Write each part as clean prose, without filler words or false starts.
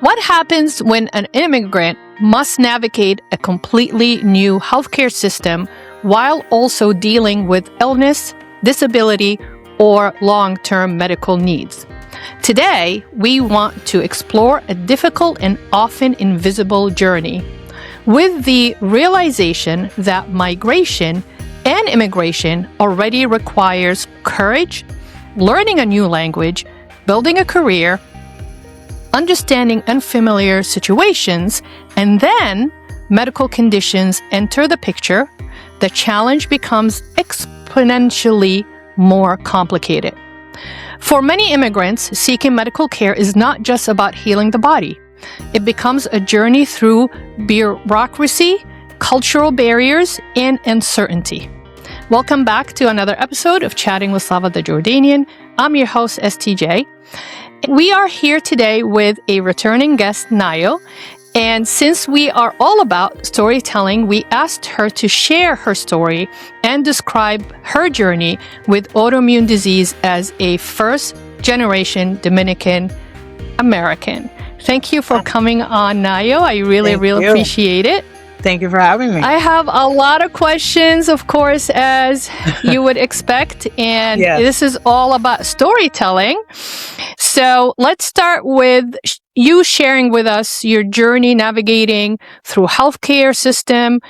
What happens when an immigrant must navigate a completely new healthcare system while also dealing with illness, disability, or long-term medical needs? Today, we want to explore a difficult and often invisible journey with the realization that migration and immigration already requires courage, learning a new language, building a career, understanding unfamiliar situations, and then medical conditions enter the picture, the challenge becomes exponentially more complicated. For many immigrants, seeking medical care is not just about healing the body. It becomes a journey through bureaucracy, cultural barriers, and uncertainty. Welcome back to another episode of Chatting with Slava the Jordanian. I'm your host, STJ. We are here today with a returning guest, Naio. And since we are all about storytelling, we asked her to share her story and describe her journey with autoimmune disease as a first-generation Dominican American. Thank you for coming on, Naio. I really appreciate it. Thank you for having me. I have a lot of questions, of course, as you would expect, and This is all about storytelling. So let's start with you sharing with us your journey navigating through healthcare system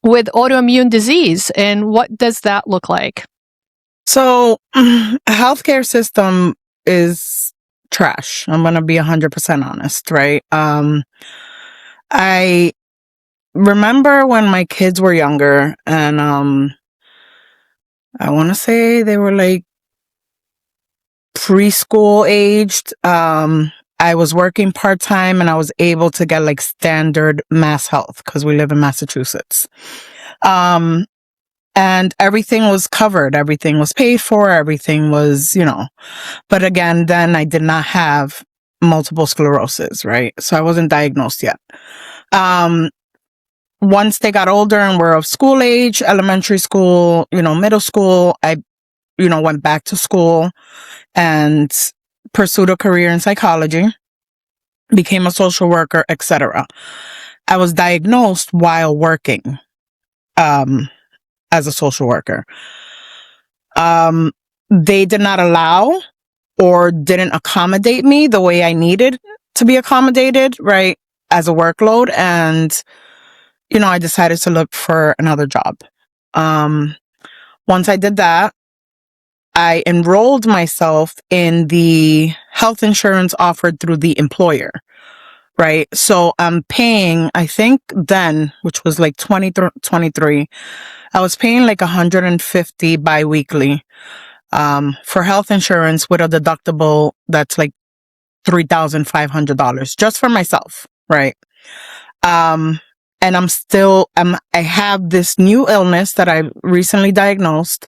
with autoimmune disease, and what does that look like? So, healthcare system is trash. I'm going to be 100% honest, right? I remember when my kids were younger, and I want to say they were like preschool aged. I was working part-time and I was able to get like standard Mass Health because we live in Massachusetts. And everything was covered. Everything was paid for. Everything was, but again, then I did not have multiple sclerosis, right? So I wasn't diagnosed yet. Once they got older and were of school age, elementary school, middle school, I, went back to school and pursued a career in psychology, became a social worker, etc. I was diagnosed while working, as a social worker. They did not allow or didn't accommodate me the way I needed to be accommodated, right, as a workload. And, I decided to look for another job. Once I did that, I enrolled myself in the health insurance offered through the employer, right? So I'm paying, I think then, which was like 23, I was paying like $150 biweekly for health insurance with a deductible that's like $3,500 just for myself, right? And I have this new illness that I recently diagnosed,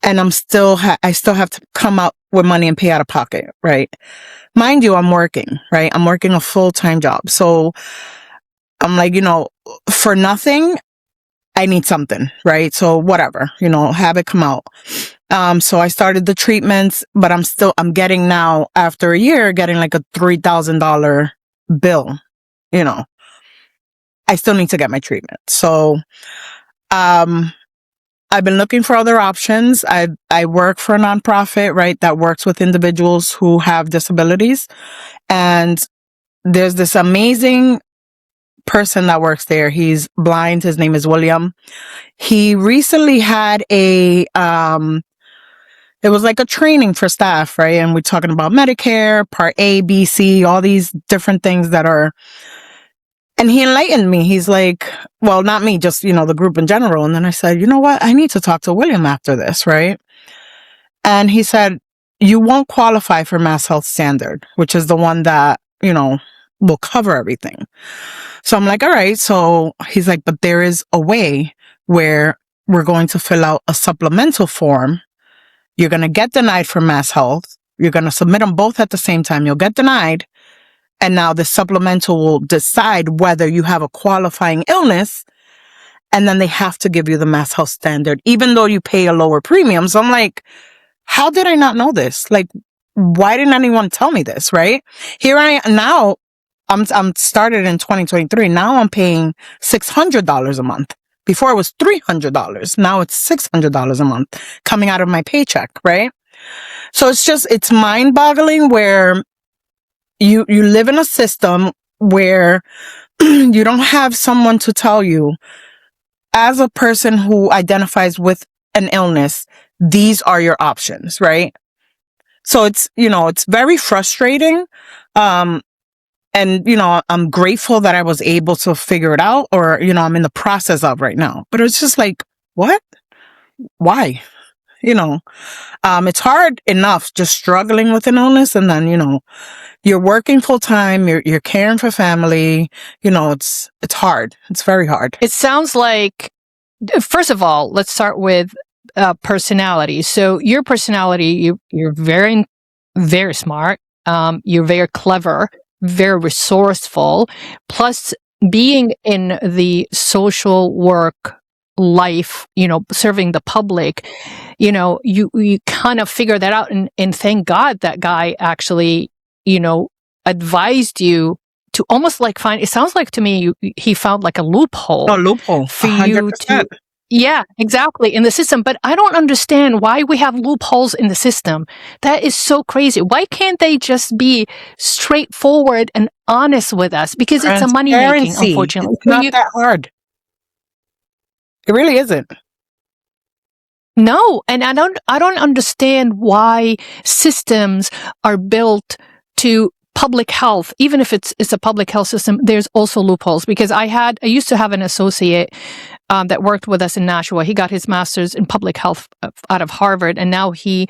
and I still have to come out with money and pay out of pocket, right? Mind you, I'm working, right? I'm working a full-time job. So I'm like, for nothing, I need something, right? So whatever, have it come out. So I started the treatments, but I'm getting now, after a year, getting like a $3,000 bill, I still need to get my treatment. So, I've been looking for other options. I work for a nonprofit, right, that works with individuals who have disabilities. And there's this amazing person that works there. He's blind. His name is William. He recently had it was like a training for staff, right? And we're talking about Medicare, Part A, B, C, all these different things and he enlightened me. He's like, well, not me, just, the group in general. And then I said, you know what? I need to talk to William after this, right? And he said, you won't qualify for Mass Health Standard, which is the one that, will cover everything. So I'm like, all right. So he's like, but there is a way where we're going to fill out a supplemental form. You're going to get denied for Mass Health. You're going to submit them both at the same time. You'll get denied. And now the supplemental will decide whether you have a qualifying illness. And then they have to give you the Mass Health Standard, even though you pay a lower premium. So I'm like, how did I not know this? Like, why didn't anyone tell me this, right? Here I am now. I'm started in 2023. Now I'm paying $600 a month. Before it was $300. Now it's $600 a month coming out of my paycheck, right? So it's mind boggling where you live in a system where you don't have someone to tell you, as a person who identifies with an illness, these are your options, right? So it's very frustrating. And, I'm grateful that I was able to figure it out, or, I'm in the process of right now. But it's just like, what? Why? It's hard enough just struggling with an illness, and then, you're working full time, you're caring for family, it's hard. It's very hard. It sounds like, first of all, let's start with personality. So your personality, you're very, very smart. You're very clever, very resourceful. Plus, being in the social work life, serving the public, you kind of figure that out. And thank God that guy actually, advised you to almost like find, it sounds like to me, he found like a loophole. A loophole. For 100%. you to, yeah, exactly, in the system. But I don't understand why we have loopholes in the system. That is so crazy. Why can't they just be straightforward and honest with us? Because it's a money making, unfortunately. It's not that hard. It really isn't. No, and I don't understand why systems are built to public health. Even if it's a public health system, there's also loopholes. Because I used to have an associate that worked with us in Nashua. He got his master's in public health out of Harvard, and now he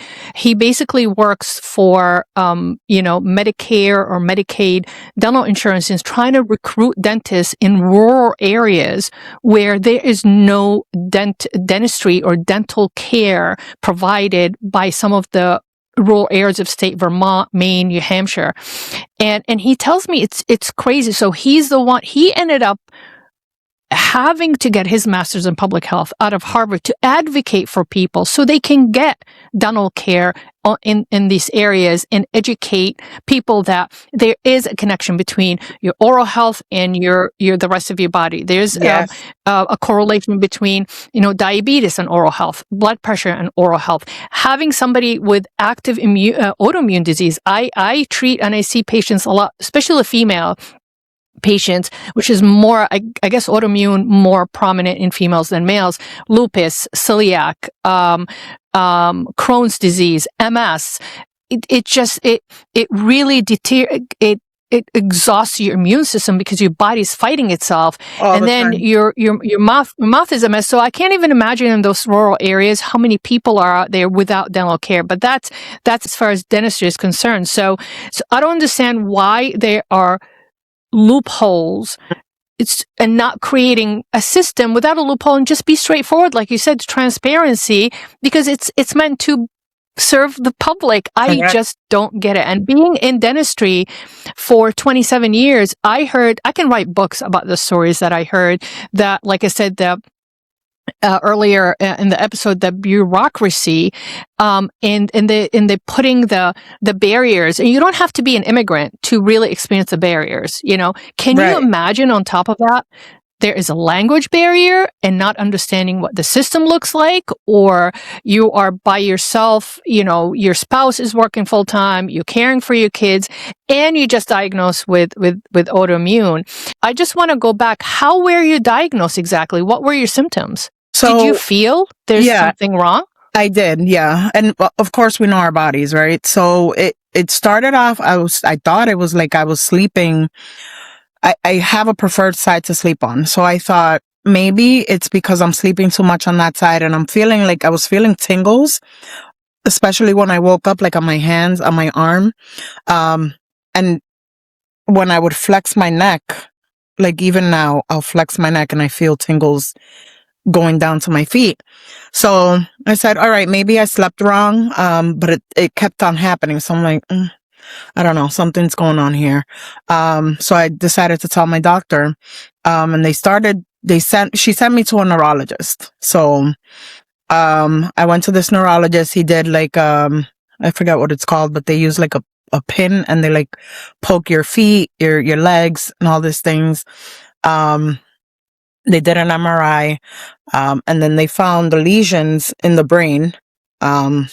basically works for Medicare or Medicaid dental insurance, and is trying to recruit dentists in rural areas where there is no dentistry or dental care provided by some of the rural areas of state, Vermont, Maine, New Hampshire. And he tells me it's crazy. So he's the one, he ended up having to get his master's in public health out of Harvard to advocate for people so they can get dental care in these areas, and educate people that there is a connection between your oral health and your the rest of your body. There's a correlation between diabetes and oral health, blood pressure and oral health. Having somebody with active autoimmune disease, I treat and I see patients a lot, especially female patients, which is more, I guess, autoimmune more prominent in females than males. Lupus, celiac, Crohn's disease, MS. It really it exhausts your immune system because your body's fighting itself, and then your mouth is a mess. So I can't even imagine in those rural areas how many people are out there without dental care. But that's as far as dentistry is concerned. So I don't understand why there are loopholes. And not creating a system without a loophole, and just be straightforward, like you said, transparency, because it's meant to serve the public. I just don't get it. And being in dentistry for 27 years, I can write books about the stories that I heard, that, like I said, earlier in the episode, the bureaucracy, and the putting the barriers, and you don't have to be an immigrant to really experience the barriers. Can you imagine on top of that, there is a language barrier and not understanding what the system looks like, or you are by yourself, your spouse is working full time, you're caring for your kids, and you just diagnosed with autoimmune. I just want to go back. How were you diagnosed exactly? What were your symptoms? So, did you feel there's something wrong? I did, yeah. And of course we know our bodies, right? So it started off, I thought it was like I was sleeping. I have a preferred side to sleep on. So I thought maybe it's because I'm sleeping too much on that side, and I'm feeling like I was feeling tingles, especially when I woke up, like on my hands, on my arm. And when I would flex my neck, like even now, I'll flex my neck and I feel tingles going down to my feet. So I said, all right, maybe I slept wrong. But it kept on happening. So I'm like, I don't know, something's going on here. So I decided to tell my doctor, and she sent me to a neurologist. So, I went to this neurologist. He did like, I forget what it's called, but they use like a pin and they like poke your feet, your legs and all these things. They did an MRI, and then they found the lesions in the brain. Then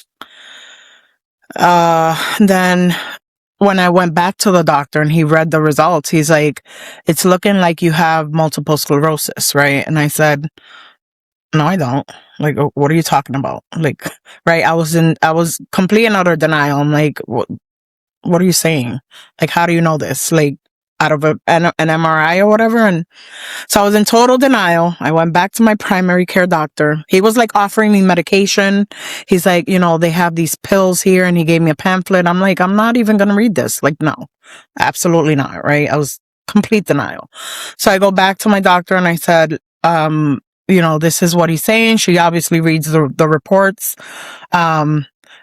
when I went back to the doctor and he read the results, he's like, it's looking like you have multiple sclerosis, right? And I said, no, I don't. Like, what are you talking about? Like, right? I was complete and utter denial. I'm like, what are you saying? Like, how do you know this? Like, out of an MRI or whatever? And so I was in total denial. I went back to my primary care doctor. He was like offering me medication. He's like, they have these pills here, and he gave me a pamphlet. I'm like, I'm not even going to read this. Like, no, absolutely not. Right. I was complete denial. So I go back to my doctor and I said, this is what he's saying. She obviously reads the reports.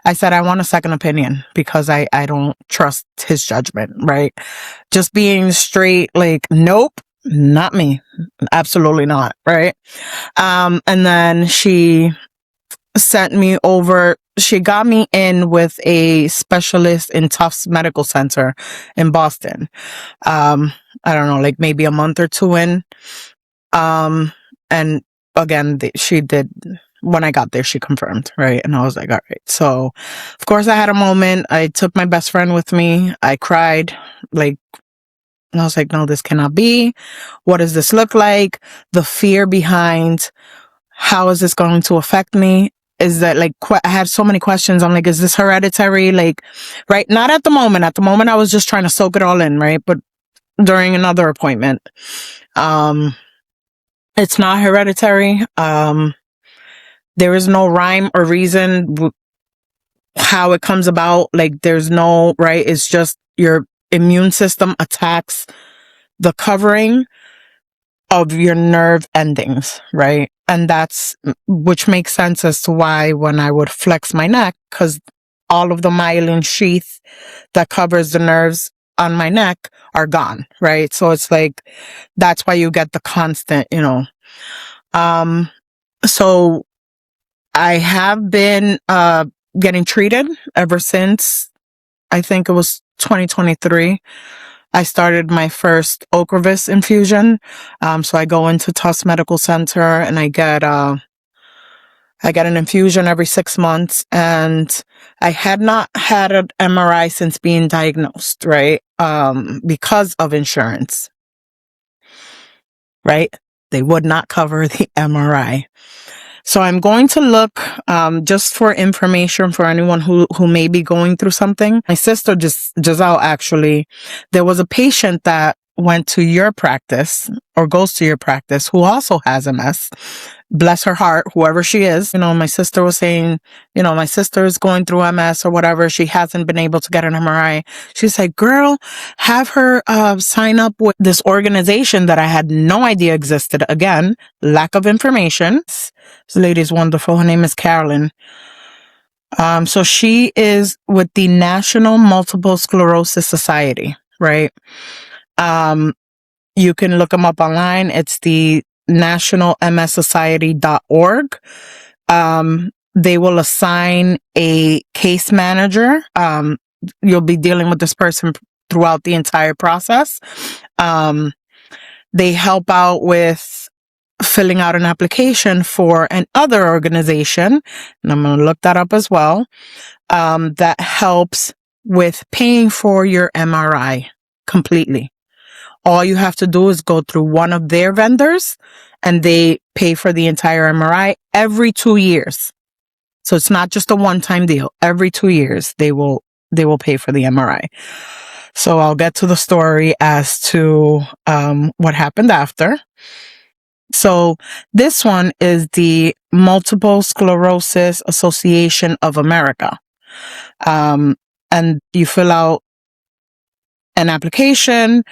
I said, I want a second opinion because I don't trust his judgment, right? Just being straight, like, nope, not me. Absolutely not, right? And then she sent me over, she got me in with a specialist in Tufts Medical Center in Boston. I don't know, like maybe a month or two in. And again, she did, when I got there, she confirmed, right? And I was like, all right. So, of course, I had a moment. I took my best friend with me. I cried, like, and I was like, no, this cannot be. What does this look like? The fear behind how is this going to affect me? Is that like, I had so many questions. I'm like, is this hereditary? Like, right? Not at the moment. At the moment, I was just trying to soak it all in, right? But during another appointment, it's not hereditary. There is no rhyme or reason how it comes about. Like, there's no, right? It's just your immune system attacks the covering of your nerve endings, right? And which makes sense as to why when I would flex my neck, because all of the myelin sheath that covers the nerves on my neck are gone, right? So it's like, that's why you get the constant, so I have been, getting treated ever since, I think it was 2023. I started my first Ocrevus infusion. So I go into Tufts Medical Center and I get an infusion every 6 months. And I had not had an MRI since being diagnosed, right? Because of insurance, right? They would not cover the MRI. So I'm going to look, just for information for anyone who may be going through something. My sister, Giselle, actually, there was a patient that went to your practice or goes to your practice who also has MS. Bless her heart, whoever she is. My sister was saying, my sister is going through MS or whatever. She hasn't been able to get an MRI. She's like, girl, have her sign up with this organization that I had no idea existed. Again, lack of information. This lady is wonderful. Her name is Carolyn. So she is with the National Multiple Sclerosis Society, right? You can look them up online. It's the nationalmssociety.org. They will assign a case manager. You'll be dealing with this person throughout the entire process. They help out with filling out an application for another organization, and I'm going to look that up as well, that helps with paying for your MRI completely. All you have to do is go through one of their vendors and they pay for the entire MRI every 2 years. So it's not just a one-time deal. Every 2 years, they will pay for the MRI. So I'll get to the story as to what happened after. So this one is the Multiple Sclerosis Association of America. And you fill out an application.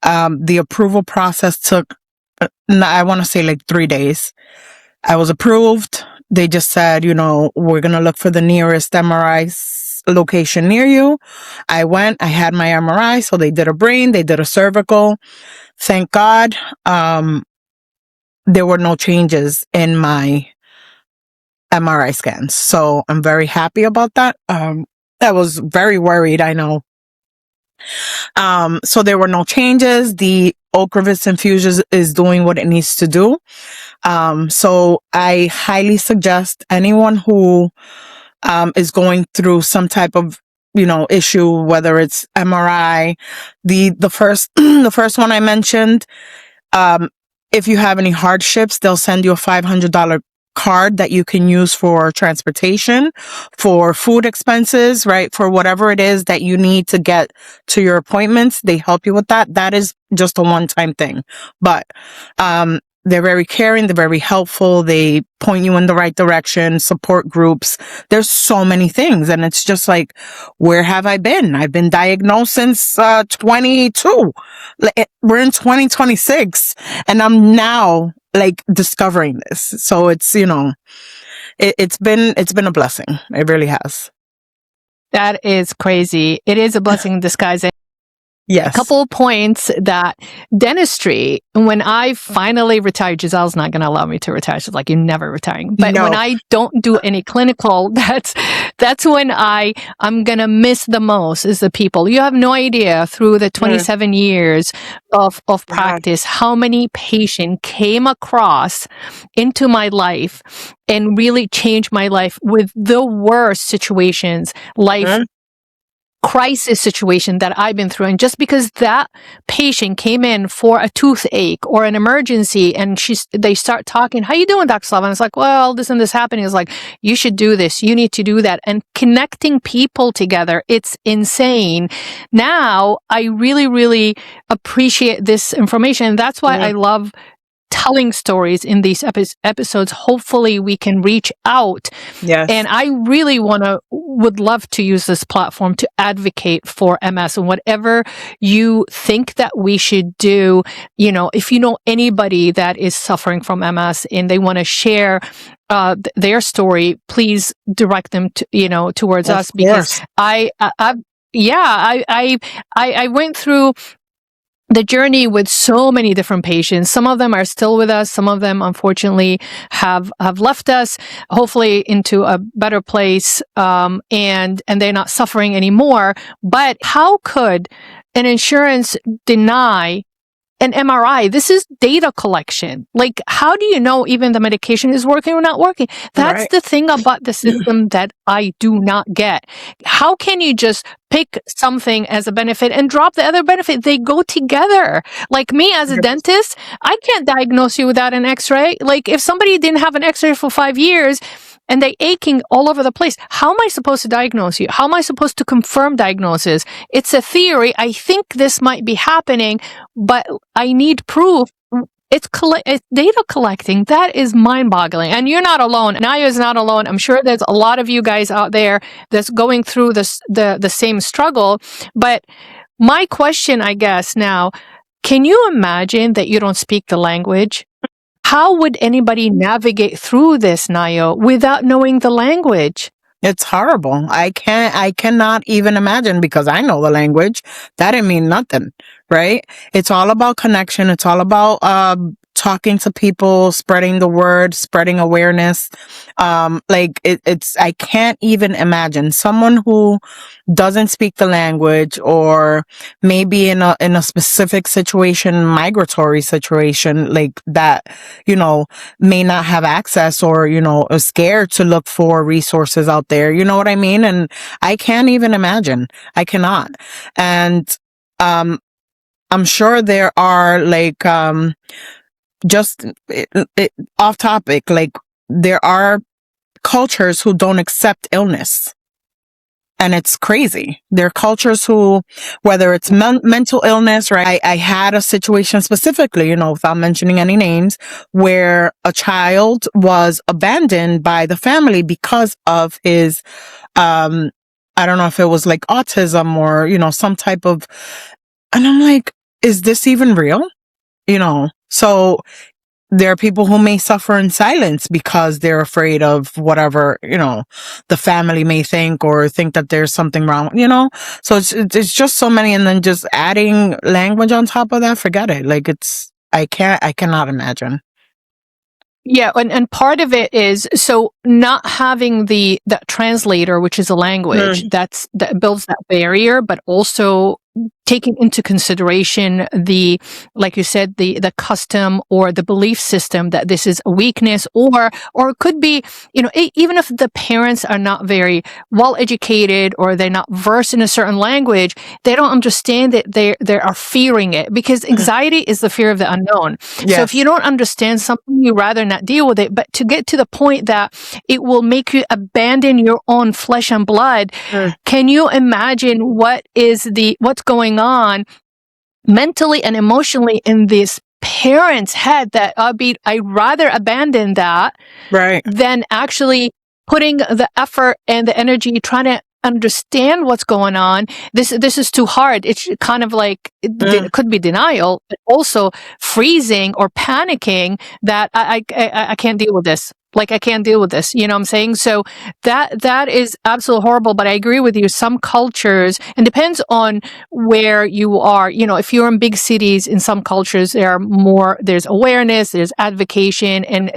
The approval process took, I want to say like 3 days. I was approved. They just said, we're going to look for the nearest MRI location near you. I went, I had my MRI. So they did a brain, they did a cervical. Thank God. There were no changes in my MRI scans. So I'm very happy about that. I was very worried, I know. So there were no changes. The Ocrevus infusion is doing what it needs to do. So I highly suggest anyone who is going through some type of, issue, whether it's MRI, the first the first one I mentioned, if you have any hardships, they'll send you a $500 card that you can use for transportation, for food expenses, right? For whatever it is that you need to get to your appointments, they help you with that. That is just a one-time thing. But, they're very caring. They're very helpful. They point you in the right direction, support groups. There's so many things. And it's just like, where have I been? I've been diagnosed since, 22. We're in 2026 and I'm now like discovering this. So it's, it's been a blessing. It really has. That is crazy. It is a blessing in disguise. Yes. A couple of points that dentistry, when I finally retired, Giselle's not going to allow me to retire. She's like, you're never retiring. But No. when I don't do any clinical, that's when I'm going to miss the most is the people. You have no idea through the 27 years of practice, how many patients came across into my life and really changed my life with the worst situations, crisis situation that I've been through. And just because that patient came in for a toothache or an emergency and they start talking, how you doing, Dr. Slava? And it's like, well, this and this happening. It's like, you should do this. You need to do that. And connecting people together, it's insane. Now, I really, really appreciate this information. And that's why I love telling stories in these episodes. Hopefully we can reach out. Yes. And I really would love to use this platform to advocate for MS and whatever you think that we should do. If you know anybody that is suffering from MS and they want to share their story, please direct them to, towards us, because I went through the journey with so many different patients. Some of them are still with us. Some of them, unfortunately, have left us, hopefully into a better place, and they're not suffering anymore. But how could an insurance deny an MRI? This is data collection. Like, how do you know even the medication is working or not working? That's the thing about the system that I do not get. How can you just pick something as a benefit and drop the other benefit? They go together. Like me as a dentist, I can't diagnose you without an x-ray. Like if somebody didn't have an x-ray for 5 years and they aching all over the place, how am I supposed to diagnose you? How am I supposed to confirm diagnosis? It's a theory. I think this might be happening, but I need proof. It's data collecting. That is mind-boggling. And you're not alone. Naio is not alone. I'm sure there's a lot of you guys out there that's going through the same struggle. But my question, I guess now, can you imagine that you don't speak the language? How would anybody navigate through this, Naio, without knowing the language? It's horrible. I cannot even imagine, because I know the language. That didn't mean nothing, right? It's all about connection. It's all about, talking to people, spreading the word, spreading awareness. I can't even imagine someone who doesn't speak the language, or maybe in a specific situation, migratory situation, like that, may not have access, or, is scared to look for resources out there. You know what I mean? And I can't even imagine. I cannot. And, I'm sure there are just off topic, like there are cultures who don't accept illness. And it's crazy. There are cultures who, whether it's mental illness, right? I had a situation specifically, without mentioning any names, where a child was abandoned by the family because of his, I don't know if it was like autism or, some type of, and I'm like, is this even real? So there are people who may suffer in silence because they're afraid of whatever, the family may think, or think that there's something wrong, So it's just so many. And then just adding language on top of that, forget it. Like I cannot imagine. Yeah, and part of it is so not having that translator, which is a language, that builds that barrier, but also taking into consideration like you said, the custom or the belief system that this is a weakness, or it could be, even if the parents are not very well educated or they're not versed in a certain language, they don't understand that they are fearing it, because anxiety is the fear of the unknown. Yes. So if you don't understand something, you rather not deal with it. But to get to the point that it will make you abandon your own flesh and blood, can you imagine what's going on mentally and emotionally in this parent's head, that I'd rather abandon that than actually putting the effort and the energy trying to understand what's going on. This is too hard. It's kind of like it could be denial, but also freezing or panicking that I can't deal with this. Like, I can't deal with this. You know what I'm saying? So that is absolutely horrible. But I agree with you. Some cultures, and depends on where you are. If you're in big cities, in some cultures, there's awareness, there's advocacy, and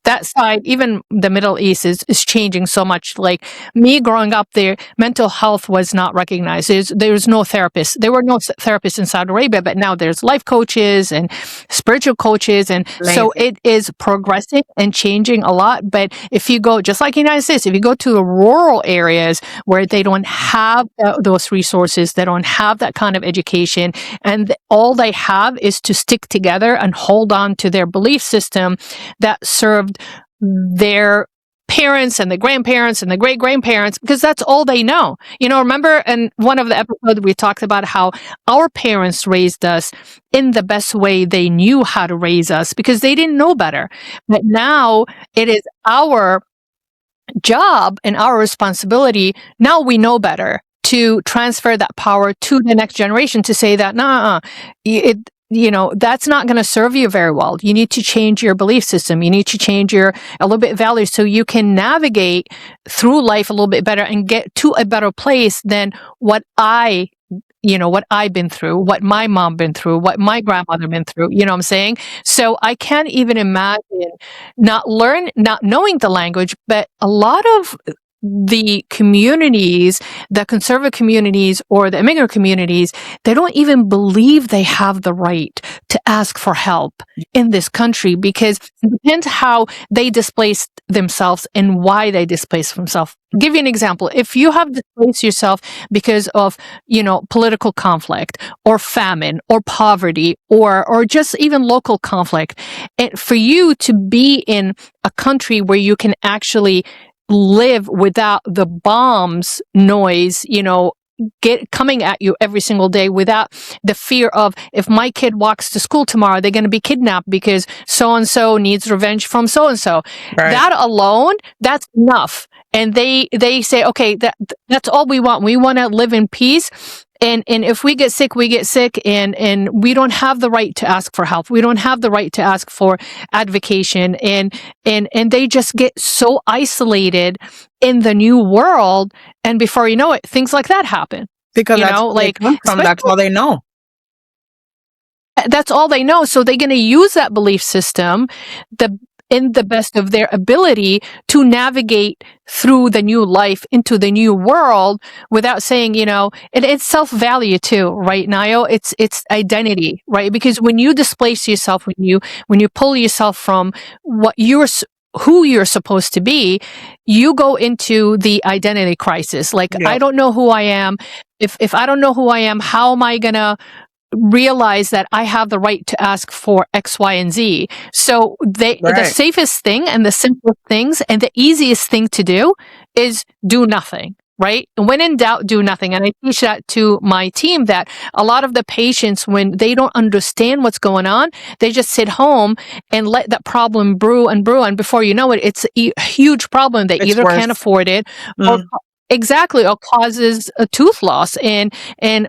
that side, even the Middle East is changing so much. Like me growing up there, mental health was not recognized. There's no therapists. There were no therapists in Saudi Arabia, but now there's life coaches and spiritual coaches. And so it is progressing and changing a lot. But if you go, just like the United States, if you go to the rural areas where they don't have those resources, they don't have that kind of education, and all they have is to stick together and hold on to their belief system that served their parents and the grandparents and the great grandparents, because that's all they know. Remember in one of the episodes we talked about how our parents raised us in the best way they knew how to raise us, because they didn't know better. But now it is our job and our responsibility. Now we know better, to transfer that power to the next generation, to say that, that's not going to serve you very well. You need to change your belief system. You need to change a little bit values, so you can navigate through life a little bit better and get to a better place than what I've been through, what my mom been through, what my grandmother been through. You know what I'm saying? So I can't even imagine not knowing the language, but a lot of the communities, the conservative communities or the immigrant communities, they don't even believe they have the right to ask for help in this country, because it depends how they displaced themselves and why they displaced themselves. I'll give you an example. If you have displaced yourself because of, political conflict or famine or poverty or just even local conflict, and for you to be in a country where you can actually live without the bombs noise, coming at you every single day, without the fear of, if my kid walks to school tomorrow, they're going to be kidnapped because so-and-so needs revenge from so-and-so. That alone, that's enough. And they say, okay, that's all we want. We want to live in peace. And if we get sick, we get sick, and we don't have the right to ask for help. We don't have the right to ask for advocacy, and they just get so isolated in the new world, and before you know it, things like that happen. Because that's all they know. That's all they know. So they're going to use that belief system, in the best of their ability, to navigate through the new life into the new world, without saying, it's self-value too, right, Naio? It's identity, right? Because when you displace yourself, when you pull yourself from who you're supposed to be, you go into the identity crisis. Like, I don't know who I am. If I don't know who I am, how am I gonna realize that I have the right to ask for X, Y, and Z? So the safest thing and the simplest things and the easiest thing to do is do nothing, right? And when in doubt, do nothing. And I teach that to my team, that a lot of the patients, when they don't understand what's going on, they just sit home and let that problem brew and brew. And before you know it, it's a huge problem. They either can't afford it Exactly, or causes a tooth loss, and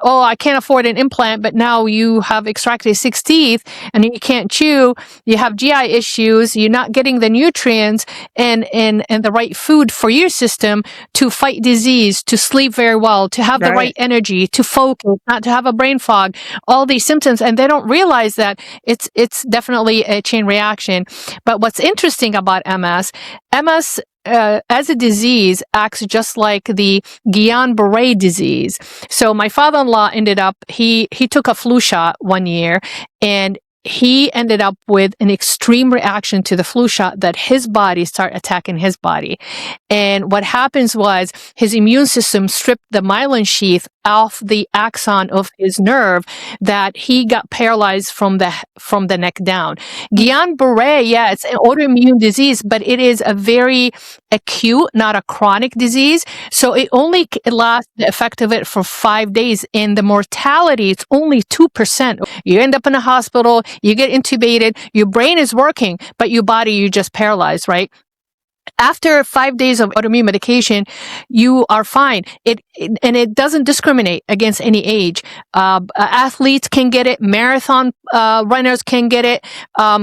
oh, I can't afford an implant, but now you have extracted 6 teeth and you can't chew. You have GI issues. You're not getting the nutrients and the right food for your system to fight disease, to sleep very well, to have the right energy, to focus, not to have a brain fog. All these symptoms, and they don't realize that it's definitely a chain reaction. But what's interesting about MS as a disease acts just like the Guillain-Barré disease. So my father-in-law he took a flu shot one year, and he ended up with an extreme reaction to the flu shot that his body started attacking his body. And what happens was his immune system stripped the myelin sheath off the axon of his nerve, that he got paralyzed from the neck down. Guillain-Barré, yeah, it's an autoimmune disease, but it is a very acute, not a chronic disease. So it only lasts the effect of it for 5 days, and the mortality, it's only 2%. You end up in a hospital, you get intubated, your brain is working, but your body, you're just paralyzed, right? After 5 days of autoimmune medication, you are fine. And it doesn't discriminate against any age. Athletes can get it. Marathon runners can get it.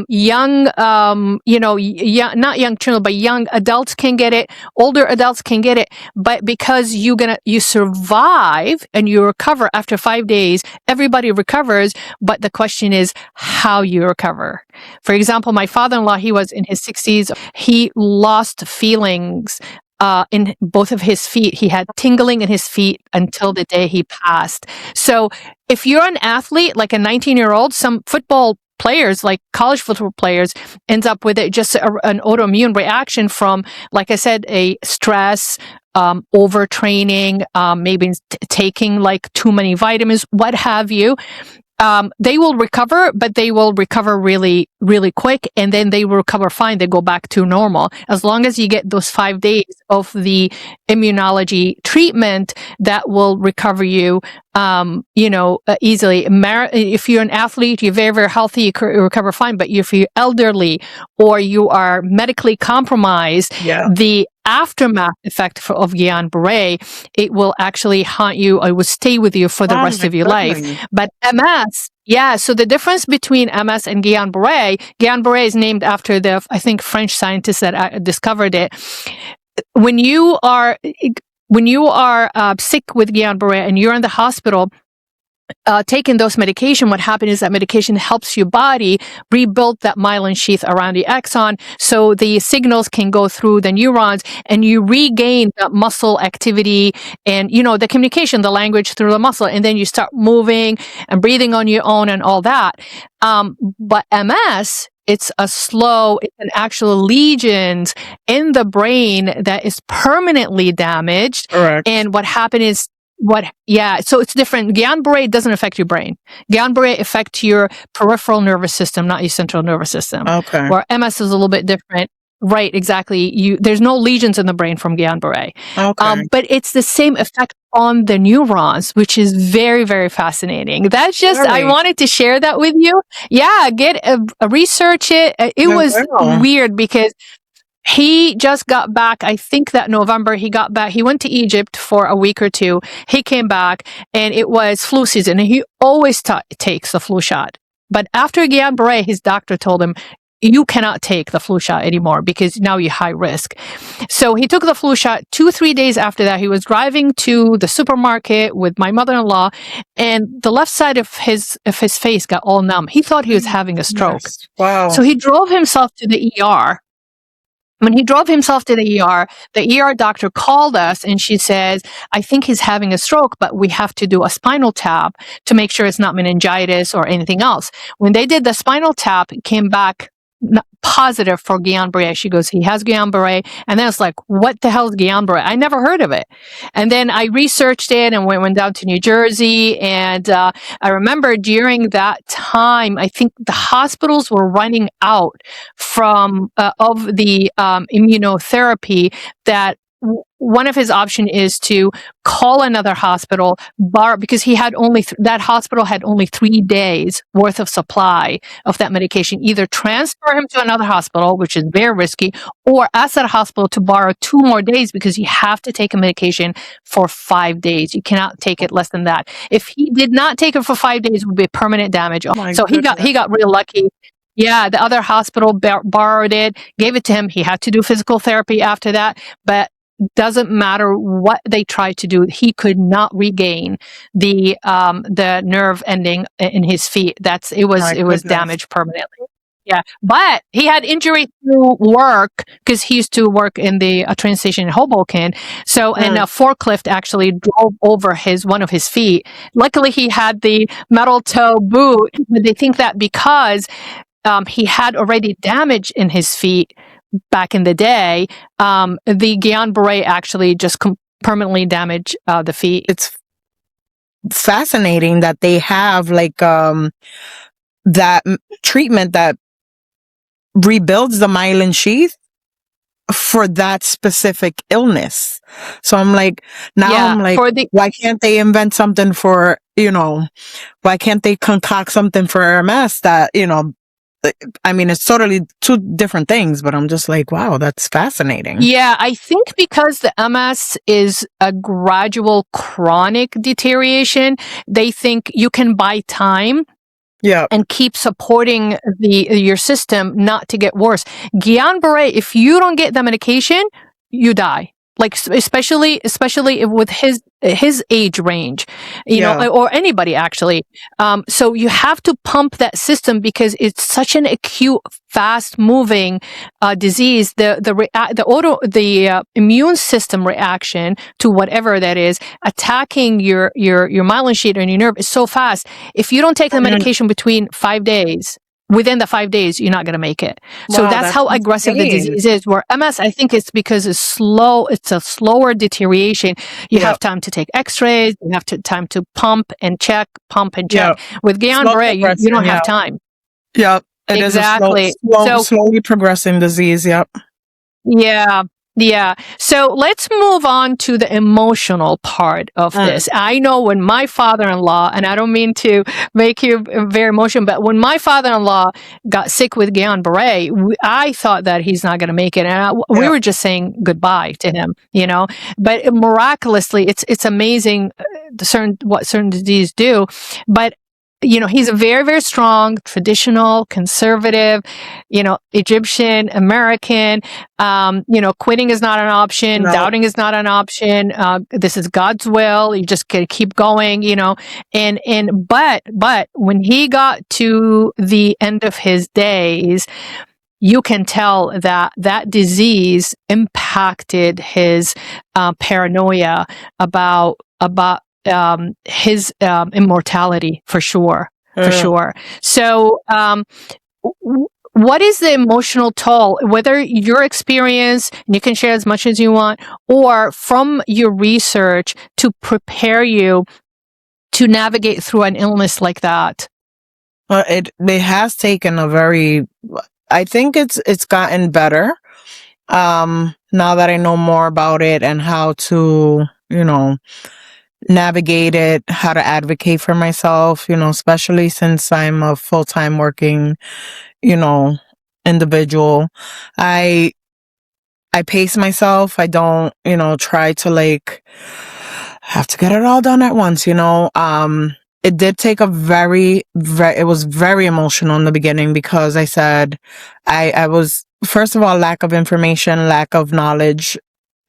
Young, not young children, but young adults can get it. Older adults can get it. But because you survive and you recover after 5 days, everybody recovers. But the question is how you recover. For example, my father-in-law, he was in his 60s. He lost feelings in both of his feet. He had tingling in his feet until the day he passed. So if you're an athlete, like a 19-year-old, some football players, like college football players, ends up with it just an autoimmune reaction from, like I said, a stress, overtraining, maybe taking like too many vitamins, what have you. They will recover, but they will recover really, really quick, and then they will recover fine. They go back to normal. As long as you get those 5 days of the immunology treatment, that will recover you, easily. If you're an athlete, you're very, very healthy, you recover fine. But if you're elderly or you are medically compromised, the aftermath effect of Guillain-Barré, it will actually haunt you. It will stay with you for the rest of your life. But MS, so the difference between MS and Guillain-Barré is named after the, I think, French scientist that discovered it. When you are sick with Guillain-Barré and you're in the hospital, taking those medication, what happens is that medication helps your body rebuild that myelin sheath around the axon, so the signals can go through the neurons and you regain that muscle activity and, the communication, the language through the muscle. And then you start moving and breathing on your own and all that. But MS, it's an actual lesions in the brain that is permanently damaged. Correct. And what happened is, so it's different. Guillain-Barré doesn't affect your brain. Guillain-Barré affects your peripheral nervous system, not your central nervous system. Okay. Where MS is a little bit different. Right, exactly. There's no lesions in the brain from Guillain-Barré. Okay. But it's the same effect on the neurons, which is very, very fascinating. That's just, I wanted to share that with you. Yeah, research it. It was weird because he just got back, I think that November, he got back. He went to Egypt for a week or two. He came back and it was flu season. And he always takes the flu shot. But after Guillain-Barré, his doctor told him, you cannot take the flu shot anymore because now you're high risk. So he took the flu shot. 2-3 days after that, he was driving to the supermarket with my mother-in-law, and the left side of his face got all numb. He thought he was having a stroke. Yes. Wow. So he drove himself to the ER. When he drove himself to the ER doctor called us and she says, I think he's having a stroke, but we have to do a spinal tap to make sure it's not meningitis or anything else. When they did the spinal tap, it came back positive for Guillain-Barré. She goes, he has Guillain-Barré. And then it's like, what the hell is Guillain-Barré? I never heard of it. And then I researched it and went down to New Jersey. And I remember during that time, I think the hospitals were running out of the immunotherapy that one of his option is to call another hospital, because he had only that hospital had only 3 days worth of supply of that medication. Either transfer him to another hospital, which is very risky, or ask that hospital to borrow 2 more days, because you have to take a medication for 5 days. You cannot take it less than that. If he did not take it for 5 days, it would be permanent damage. So he got real lucky. Yeah, the other hospital borrowed it, gave it to him. He had to do physical therapy after that, but doesn't matter what they tried to do, he could not regain the nerve ending in his feet. It was damaged permanently. Yeah, but he had injury through work, because he used to work in the train station in Hoboken. So, and a forklift actually drove over one of his feet. Luckily, he had the metal toe boot. But they think that because he had already damage in his feet back in the day, the Guillain-Barré actually just permanently damaged the feet. It's fascinating that they have like that treatment that rebuilds the myelin sheath for that specific illness. So I'm like, why can't they invent something for, why can't they concoct something for MS that, I mean, it's totally 2 different things, but I'm just like, wow, that's fascinating. Yeah, I think because the MS is a gradual chronic deterioration, they think you can buy time. Yeah. And keep supporting your system not to get worse. Guillain-Barré, if you don't get the medication, you die. Like, especially with his age range, you know, or anybody actually. So you have to pump that system, because it's such an acute, fast moving disease. The immune system reaction to whatever that is attacking your myelin sheath and your nerve is so fast. If you don't take the medication within the 5 days, you're not going to make it. So that's how aggressive the disease is. Where MS, I think it's because it's slow. It's a slower deterioration. You have time to take x-rays. You have time to pump and check. With Guillain-Barré, you don't have time. Yep. It exactly. Is a slowly progressing disease. Yep. Yeah. So let's move on to the emotional part of this. I know when my father-in-law, and I don't mean to make you very emotional, but when my father-in-law got sick with Guillain-Barré, I thought that he's not going to make it. And we were just saying goodbye to him, but miraculously, it's amazing what certain diseases do. But he's a very, very strong, traditional, conservative, Egyptian, American. Quitting is not an option. No. Doubting is not an option. This is God's will. You just gotta keep going, but when he got to the end of his days, you can tell that disease impacted his paranoia about his immortality for sure. So what is the emotional toll, whether your experience, and you can share as much as you want, or from your research to prepare you to navigate through an illness like that? It has taken I think it's gotten better now that I know more about it and how to navigate it, how to advocate for myself, especially since I'm a full-time working, individual. I pace myself. I don't, try to have to get it all done at once, It did take it was very emotional in the beginning, because I said I was, first of all, lack of information, lack of knowledge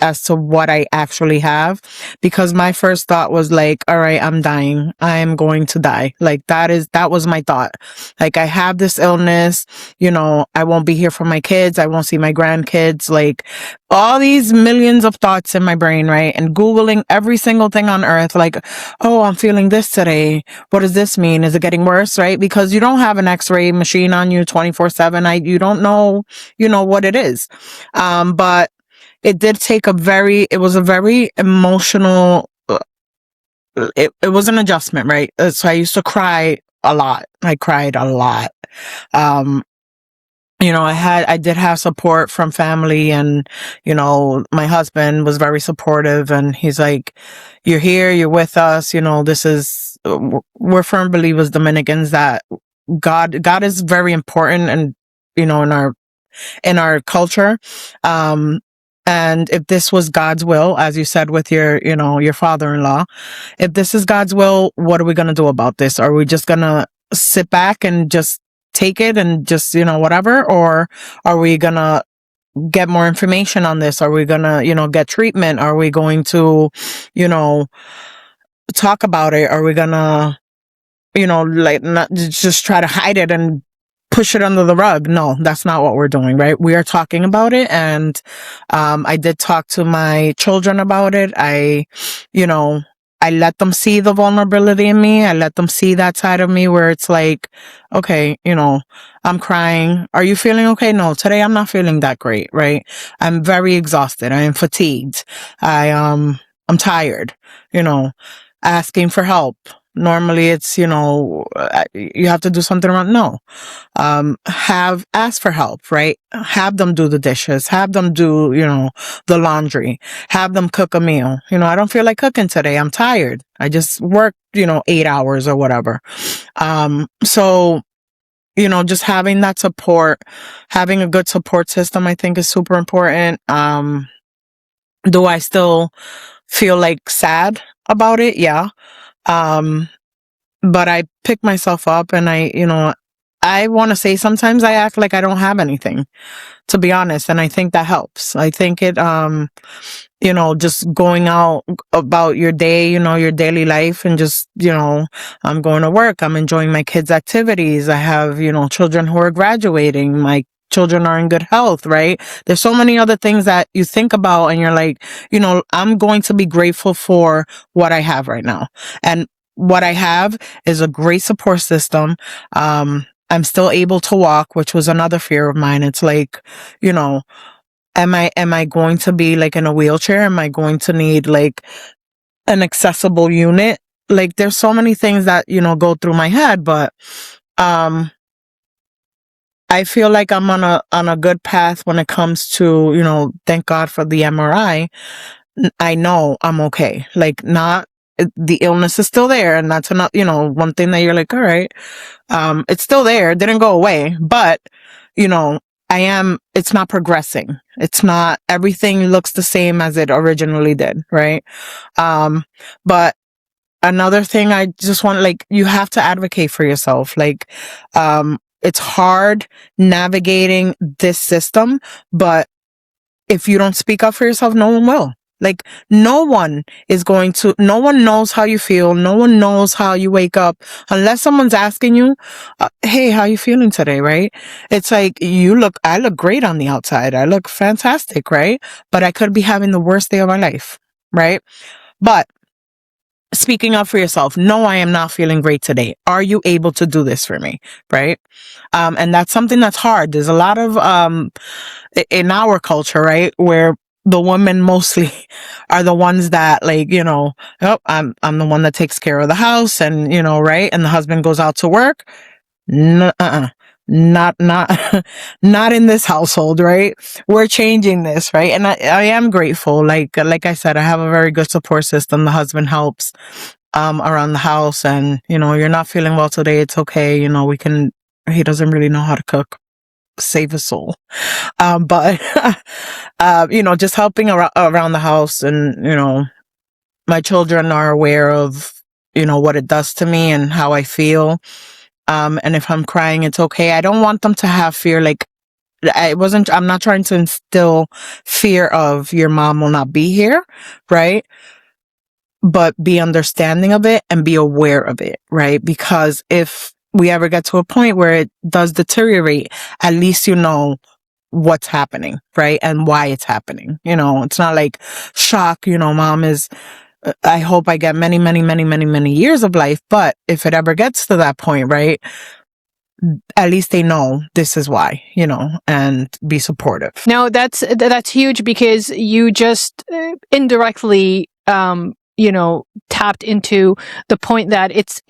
as to what I actually have, because my first thought was all right, I'm dying. I'm going to die. That was my thought. I have this illness, I won't be here for my kids. I won't see my grandkids, all these millions of thoughts in my brain, right? And Googling every single thing on earth, oh, I'm feeling this today. What does this mean? Is it getting worse, right? Because you don't have an x-ray machine on you 24/7. You don't know, what it is. But it did take it was a very emotional, it was an adjustment, right? So I used to cry a lot. I cried a lot. I did have support from family, and, my husband was very supportive, and he's like, you're here, you're with us, we're firm believers, Dominicans, that God is very important, and, in our culture. And if this was God's will, as you said with your father-in-law, if this is God's will, what are we going to do about this? Are we just going to sit back and just take it and just, whatever? Or are we going to get more information on this? Are we going to, get treatment? Are we going to, talk about it? Are we going to, like, not just try to hide it and push it under the rug? No, that's not what we're doing, right? We are talking about it. And, I did talk to my children about it. I let them see the vulnerability in me. I let them see that side of me where it's like, okay, I'm crying. Are you feeling okay? No, today I'm not feeling that great, right? I'm very exhausted. I am fatigued. I'm tired, asking for help. Normally it's, you have to do something wrong. No. Ask for help, right? Have them do the dishes, have them do, the laundry, have them cook a meal. I don't feel like cooking today. I'm tired. I just worked, 8 hours or whatever. So, just having that support, having a good support system, I think is super important. Do I still feel like sad about it? Yeah. But I pick myself up, and I want to say sometimes I act like I don't have anything, to be honest. And I think that helps. I think it, just going out about your day, your daily life, and just, I'm going to work. I'm enjoying my kids' activities. I have, children who are graduating. My children are in good health, right? There's so many other things that you think about, and you're like, I'm going to be grateful for what I have right now. And what I have is a great support system. I'm still able to walk, which was another fear of mine. It's like, am I going to be like in a wheelchair? Am I going to need like an accessible unit? Like, there's so many things that, go through my head, but, I feel like I'm on a good path when it comes to, thank God for the MRI. I know I'm okay. Like, not, the illness is still there, and that's not, one thing that you're like, all right, it's still there, it didn't go away, but, it's not progressing. It's not, everything looks the same as it originally did, right? But another thing I just want, like, you have to advocate for yourself. Like, it's hard navigating this system, but if you don't speak up for yourself, no one will. Like, no one knows how you feel. No one knows how you wake up unless someone's asking you, hey, how you feeling today? Right? It's like, I look great on the outside. I look fantastic, right? But I could be having the worst day of my life, right? But speaking up for yourself, no, I am not feeling great today. Are you able to do this for me? Right? And that's something that's hard. There's a lot of, in our culture, right, where the women mostly are the ones that, like, oh, I'm the one that takes care of the house, and, right. And the husband goes out to work. No, not, not in this household, right? We're changing this, right? And I am grateful. Like I said, I have a very good support system. The husband helps, around the house, and, you're not feeling well today. It's okay. He doesn't really know how to cook. Save his soul. But, just helping around the house, and, my children are aware of, what it does to me and how I feel. And if I'm crying, it's okay. I don't want them to have fear. Like, I'm not trying to instill fear of your mom will not be here, right? But be understanding of it and be aware of it, right? Because if we ever get to a point where it does deteriorate, at least you know what's happening, right? And why it's happening. It's not like shock, mom is, I hope I get many, many, many, many, many years of life. But if it ever gets to that point, right, at least they know this is why, and be supportive. No, that's huge, because you just indirectly, tapped into the point that it's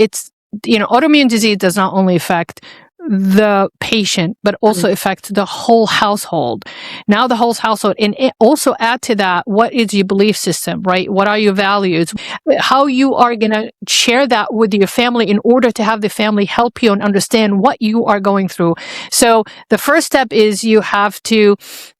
autoimmune disease does not only affect the patient, but also affect the whole household. Now the whole household, and it also add to that, what is your belief system, right? What are your values? How you are going to share that with your family in order to have the family help you and understand what you are going through. So the first step is you have to,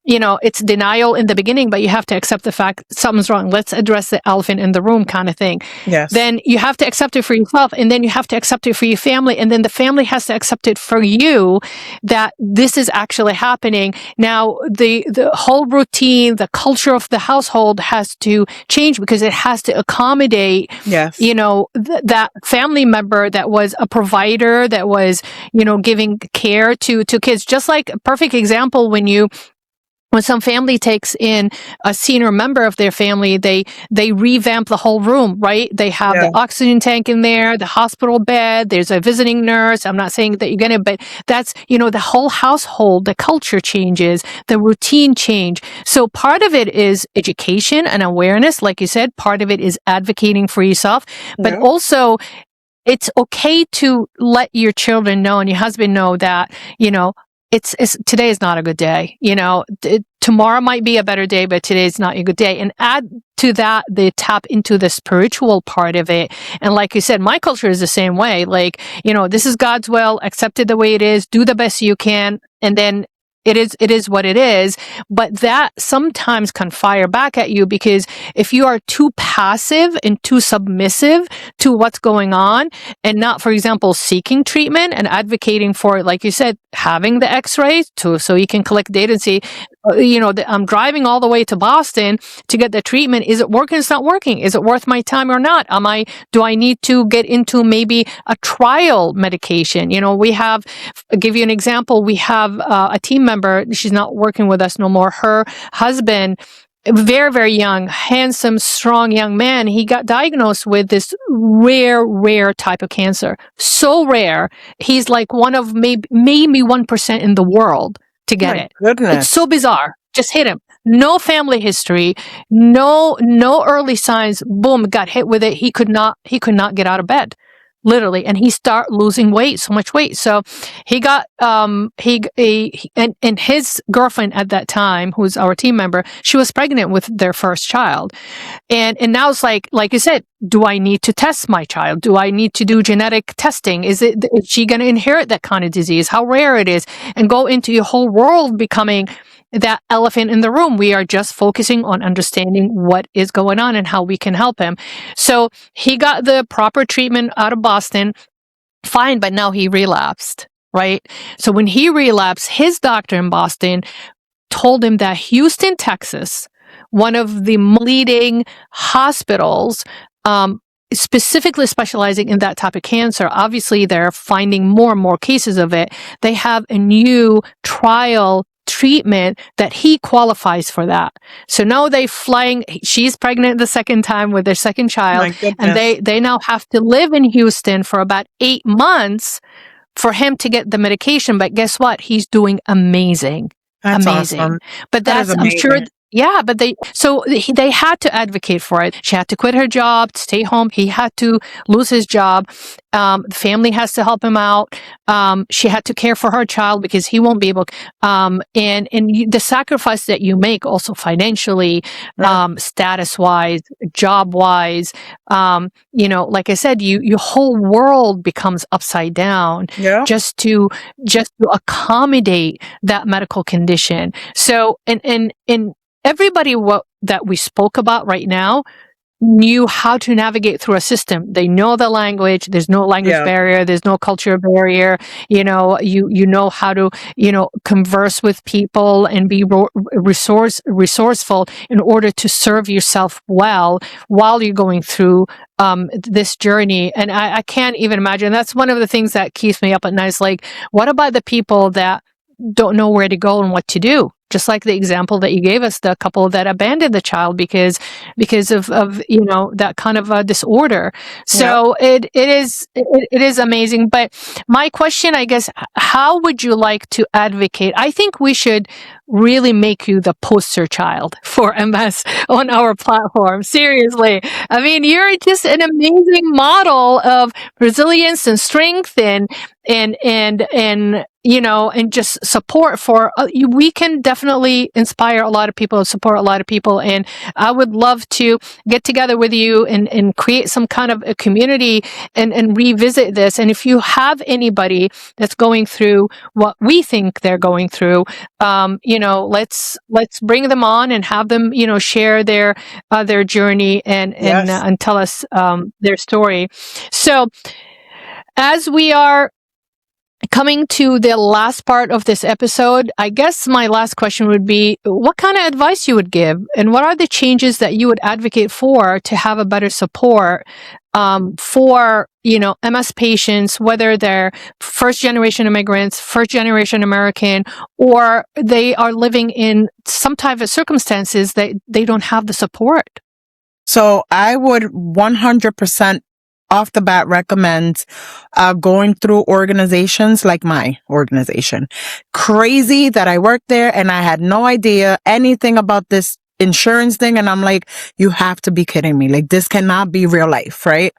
it's denial in the beginning, but you have to accept the fact something's wrong. Let's address the elephant in the room kind of thing. Yes. Then you have to accept it for yourself, and then you have to accept it for your family, and then the family has to accept it for you that this is actually happening. Now, the whole routine, the culture of the household has to change because it has to accommodate, yes, that family member that was a provider, that was, giving care to kids. Just like a perfect example, when some family takes in a senior member of their family, they revamp the whole room, right? They have the oxygen tank in there, the hospital bed, there's a visiting nurse. I'm not saying that you're going to, but that's, the whole household, the culture changes, the routine change. So part of it is education and awareness. Like you said, part of it is advocating for yourself, but also it's okay to let your children know and your husband know that, it's today is not a good day. Tomorrow might be a better day, but today is not a good day. And add to that, they tap into the spiritual part of it. And like you said, my culture is the same way. Like, this is God's will, accept it the way it is, do the best you can. And then it is what it is. But that sometimes can fire back at you, because if you are too passive and too submissive to what's going on and not, for example, seeking treatment and advocating for it, like you said, having the x-rays so you can collect data and see, I'm driving all the way to Boston to get the treatment. Is it working? It's not working. Is it worth my time or not? Do I need to get into maybe a trial medication? I'll give you an example. We have a team member. She's not working with us no more. Her husband, very, very young, handsome, strong young man, he got diagnosed with this rare type of cancer. So rare. He's like one of maybe 1% in the world to get it. Goodness. It's so bizarre. Just hit him. No family history, no early signs. Boom, got hit with it. He could not get out of bed. Literally, and he start losing weight, so much weight. So he got and his girlfriend at that time, who's our team member, she was pregnant with their first child, and now it's like you said, do I need to test my child? Do I need to do genetic testing? Is she going to inherit that kind of disease? How rare it is, and go into your whole world becoming that elephant in the room. We are just focusing on understanding what is going on and how we can help him. So he got the proper treatment out of Boston, fine, but now he relapsed, right? So when he relapsed, his doctor in Boston told him that Houston, Texas, one of the leading hospitals, specifically specializing in that type of cancer, obviously they're finding more and more cases of it. They have a new trial treatment that he qualifies for that. So now she's pregnant the second time with their second child, and they now have to live in Houston for about 8 months for him to get the medication. But guess what? He's doing amazing. That's amazing. Awesome. But I'm sure. Yeah, but they had to advocate for it. She had to quit her job, stay home. He had to lose his job. The family has to help him out. She had to care for her child because he won't be able. The sacrifice that you make, also financially, status wise, job wise, like I said, your whole world becomes upside down just to accommodate that medical condition. So and everybody that we spoke about right now knew how to navigate through a system. They know the language. There's no language barrier. There's no culture barrier. You know how to, converse with people and be resourceful in order to serve yourself well while you're going through this journey. And I can't even imagine. That's one of the things that keeps me up at night. Is like, what about the people that don't know where to go and what to do? Just like the example that you gave us, the couple that abandoned the child because of that kind of a disorder. So it is amazing. But my question, I guess, how would you like to advocate? I think we should really make you the poster child for MS on our platform. Seriously. I mean, you're just an amazing model of resilience and strength and you know, and just support for, we can definitely inspire a lot of people, support a lot of people. And I would love to get together with you and create some kind of a community and revisit this. And if you have anybody that's going through what we think they're going through, you know, let's bring them on and have them, you know, share their journey and tell us their story. So as we are coming to the last part of this episode, I guess my last question would be, what kind of advice you would give, and what are the changes that you would advocate for to have a better support for, you know, MS patients, whether they're first generation immigrants, first generation American, or they are living in some type of circumstances that they don't have the support? So I would 100% off the bat recommend going through organizations like my organization. Crazy that I worked there and I had no idea anything about this insurance thing. And I'm like, you have to be kidding me. Like, this cannot be real life, right?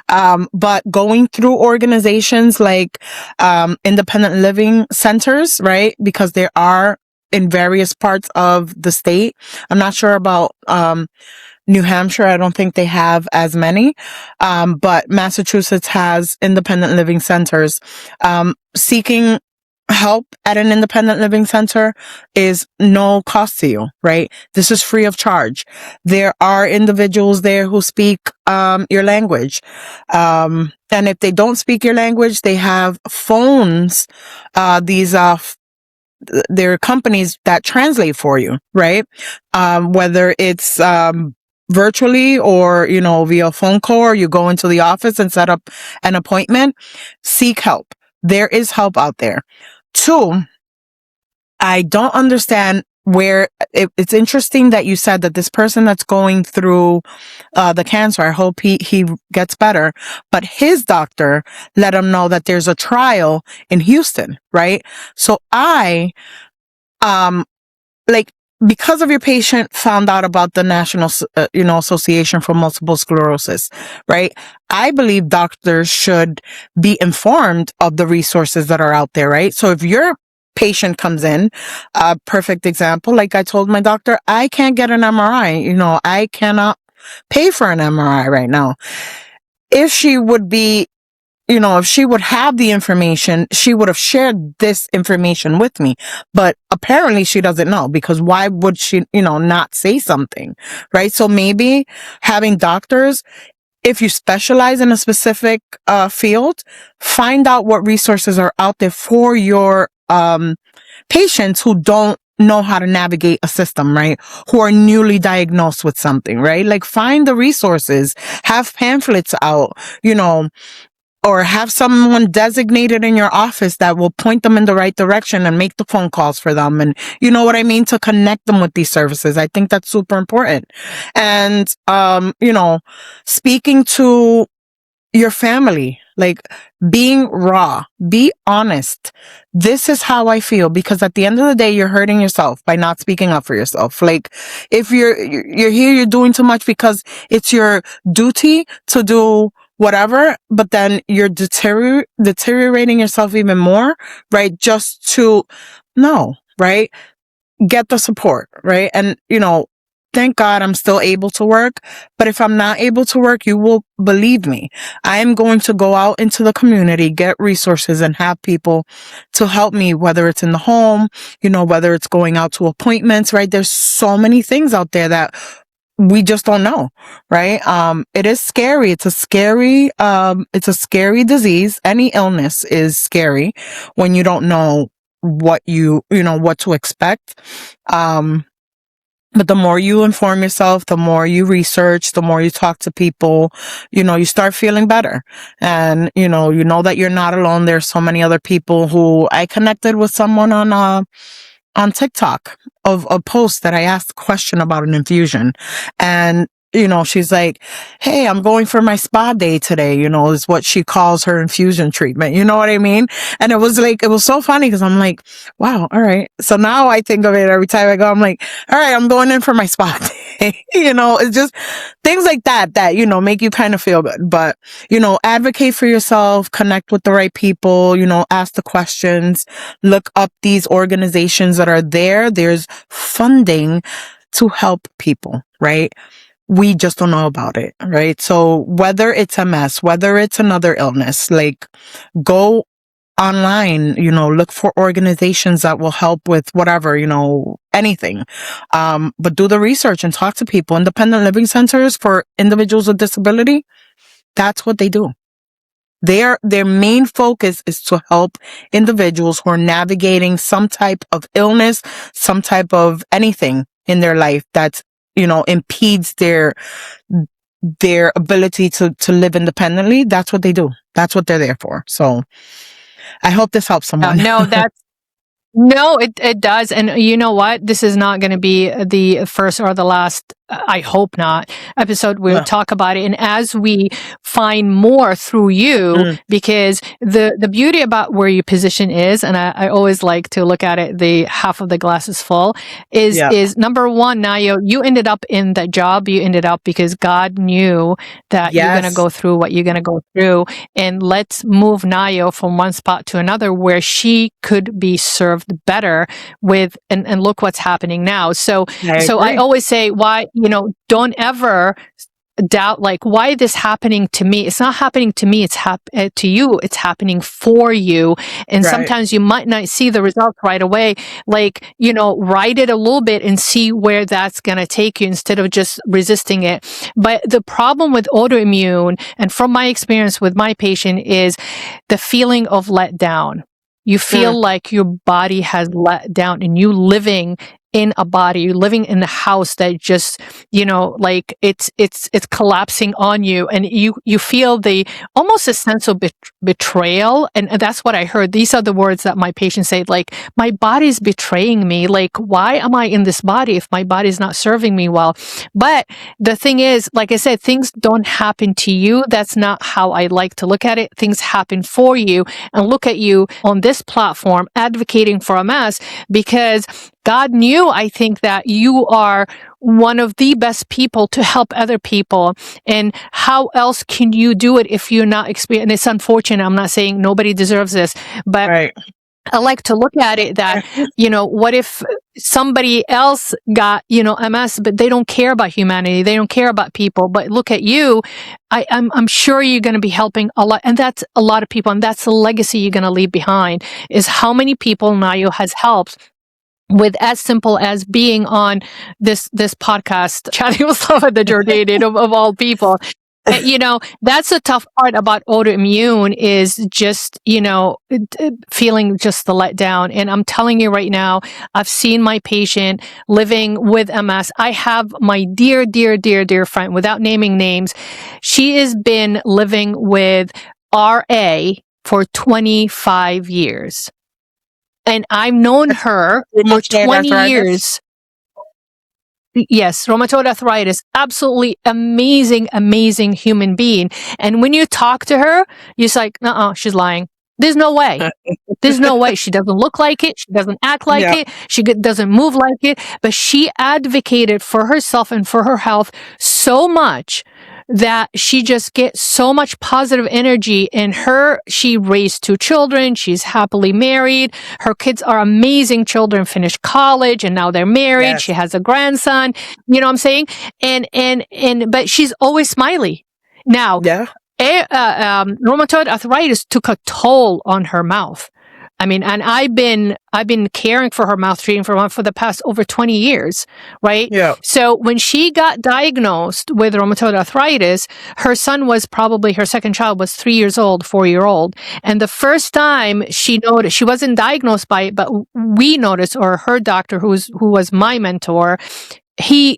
But going through organizations like independent living centers, right? Because there are in various parts of the state. I'm not sure about New Hampshire. I don't think they have as many. But Massachusetts has independent living centers. Seeking help at an independent living center is no cost to you, right? This is free of charge. There are individuals there who speak your language. And if they don't speak your language, they have phones, there are companies that translate for you, right? Whether it's virtually or, you know, via phone call, or you go into the office and set up an appointment, seek help. There is help out there. 2, I don't understand where it's interesting that you said that this person that's going through the cancer, I hope he gets better, but his doctor let him know that there's a trial in Houston, right? So I because of your patient found out about the National Association for Multiple Sclerosis, right? I believe doctors should be informed of the resources that are out there, right? So if your patient comes in, a perfect example, like I told my doctor, I can't get an MRI. You know, I cannot pay for an MRI right now. If she would be, you know, if she would have the information, she would have shared this information with me. But apparently she doesn't know, because why would she, you know, not say something, right? So maybe having doctors, if you specialize in a specific field, find out what resources are out there for your patients who don't know how to navigate a system, right? Who are newly diagnosed with something, right? Like, find the resources, have pamphlets out, you know, or have someone designated in your office that will point them in the right direction and make the phone calls for them. And you know what I mean? To connect them with these services. I think that's super important. And, you know, speaking to your family, like, being raw, be honest. This is how I feel, because at the end of the day, you're hurting yourself by not speaking up for yourself. Like, if you're here, you're doing too much because it's your duty to do whatever, but then you're deteriorating yourself even more, right? Just to know, right? Get the support, right? And, you know, thank God I'm still able to work. But if I'm not able to work, you will believe me, I am going to go out into the community, get resources, and have people to help me, whether it's in the home, you know, whether it's going out to appointments, right? There's so many things out there that we just don't know, right? It is scary. It's a scary disease. Any illness is scary when you don't know what what to expect. But the more you inform yourself, the more you research, the more you talk to people, you know, you start feeling better. And, you know that you're not alone. There's so many other people who I connected with someone on TikTok of a post that I asked a question about an infusion. And she's like, hey, I'm going for my spa day today, is what she calls her infusion treatment. You know what I mean? And it was so funny because I'm like, wow, all right. So now I think of it every time I go, I'm like, all right, I'm going in for my spa day. It's just things like that, make you kind of feel good. But, advocate for yourself, connect with the right people, ask the questions, look up these organizations that are there. There's funding to help people, right? We just don't know about it, right? So whether it's MS, whether it's another illness, like go online, look for organizations that will help with whatever, anything. But do the research and talk to people. Independent living centers for individuals with disability, that's what they do. Their main focus is to help individuals who are navigating some type of illness, some type of anything in their life that's, impedes their ability to live independently. That's what they do. That's what they're there for. So I hope this helps someone. No, it does. And you know what? This is not going to be the first or the last, I hope not, episode we'll talk about it. And as we find more through you, because the beauty about where your position is, and I always like to look at it, the half of the glass is full, is number one, Naio, you ended up in that job. You ended up because God knew that you're going to go through what you're going to go through. And let's move Naio from one spot to another where she could be served better with, and look what's happening now. So I always say, why, don't ever doubt, like, why is this happening to me? It's not happening to me. It's to you. It's happening for you. And sometimes you might not see the results right away. Like, write it a little bit and see where that's going to take you instead of just resisting it. But the problem with autoimmune, and from my experience with my patient, is the feeling of let down. You feel like your body has let down, and you living in a body, you're living in a house that just, like it's collapsing on you, and you feel almost a sense of betrayal. And that's what I heard. These are the words that my patients say, like, my body's betraying me. Like, why am I in this body if my body's not serving me well? But the thing is, like I said, things don't happen to you. That's not how I like to look at it. Things happen for you. And look at you on this platform advocating for MS, because God knew, I think, that you are one of the best people to help other people. And how else can you do it if you're not experienced? And it's unfortunate. I'm not saying nobody deserves this, but I like to look at it that, what if somebody else got, MS, but they don't care about humanity. They don't care about people. But look at you. I'm sure you're going to be helping a lot. And that's a lot of people. And that's the legacy you're going to leave behind, is how many people Naio has helped with as simple as being on this podcast, chatting with Slava the Jordanian of all people. That's the tough part about autoimmune, is just, feeling just the letdown. And I'm telling you right now, I've seen my patient living with MS. I have my dear, dear, dear, dear friend, without naming names. She has been living with RA for 25 years. And I've known her for 20 years. Yes, rheumatoid arthritis. Absolutely amazing, amazing human being. And when you talk to her, you're just like, she's lying. There's no way. There's no way. She doesn't look like it. She doesn't act like it. She doesn't move like it. But she advocated for herself and for her health so much that she just gets so much positive energy in her. She raised 2 children. She's happily married. Her kids are amazing children, finished college, and now they're married. Yes. She has a grandson. You know what I'm saying? But she's always smiley. Now, rheumatoid arthritis took a toll on her mouth. I mean, and I've been caring for her mouth, treating for her for the past over 20 years, right? Yeah. So when she got diagnosed with rheumatoid arthritis, her son was probably, her second child was 3 years old, 4-year-old. And the first time she noticed, she wasn't diagnosed by it, but we noticed, or her doctor, who was my mentor, he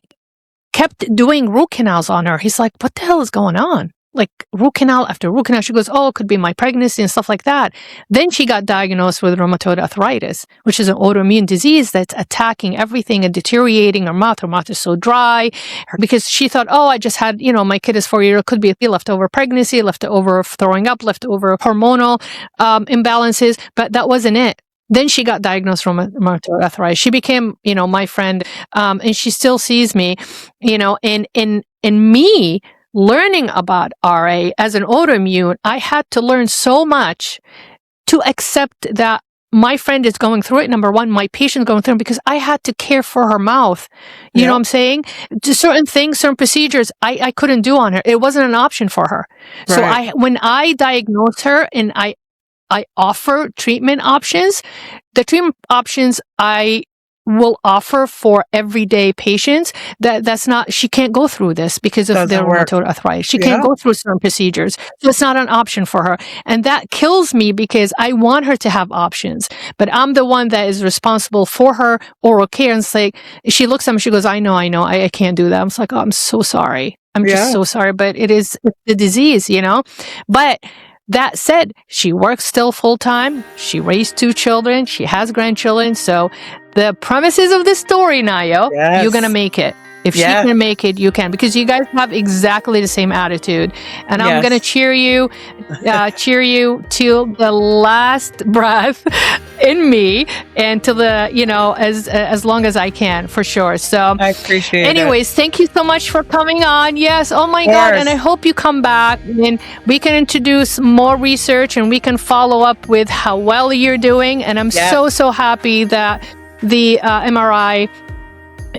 kept doing root canals on her. He's like, what the hell is going on? like root canal after root canal. She goes, oh, it could be my pregnancy and stuff like that. Then she got diagnosed with rheumatoid arthritis, which is an autoimmune disease that's attacking everything and deteriorating her mouth. Her mouth is so dry because she thought, oh, I just had, my kid is 4 years old. It could be leftover pregnancy, leftover throwing up, leftover hormonal imbalances, but that wasn't it. Then she got diagnosed with rheumatoid arthritis. She became, my friend, and she still sees me, in me learning about RA as an autoimmune. I had to learn so much to accept that my friend is going through it. Number one, my patient's going through it because I had to care for her mouth. You know what I'm saying? Just certain things, certain procedures I couldn't do on her. It wasn't an option for her. Right. So when I diagnosed her and I offer treatment options. The treatment options I will offer for everyday patients, that's not, she can't go through this because of their rheumatoid arthritis. She can't go through certain procedures. So it's not an option for her. And that kills me because I want her to have options, but I'm the one that is responsible for her oral care. And it's like, she looks at me, she goes, I know, I can't do that. I'm like, oh, I'm so sorry. I'm just so sorry, but it's the disease, but that said, she works still full time. She raised 2 children. She has grandchildren. So the premises of this story, Naio, you're going to make it. If she can make it, you can, because you guys have exactly the same attitude. And I'm going to cheer you till the last breath in me and till the, as long as I can, for sure. So I appreciate it. Anyways, thank you so much for coming on. Yes. Oh my God. And I hope you come back and we can introduce more research and we can follow up with how well you're doing. And I'm so happy that the MRI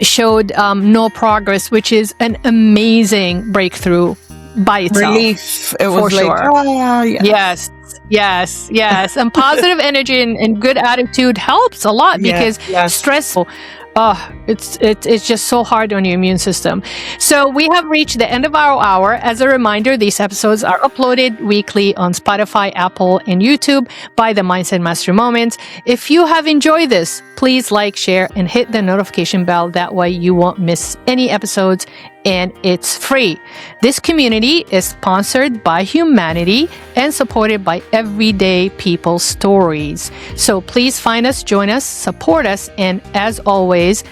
showed no progress, which is an amazing breakthrough by itself. Relief. It was like, yes. And positive energy and good attitude helps a lot because stress. It's just so hard on your immune system. So we have reached the end of our hour. As a reminder, these episodes are uploaded weekly on Spotify, Apple, and YouTube by the Mindset Mastery Moments. If you have enjoyed this, please like, share, and hit the notification bell. That way you won't miss any episodes, and it's free. This community is sponsored by humanity and supported by everyday people's stories. So please find us, join us, support us, and as always,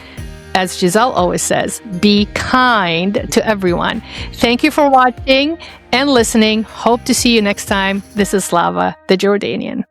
as Giselle always says, be kind to everyone. Thank you for watching and listening. Hope to see you next time. This is Slava the Jordanian.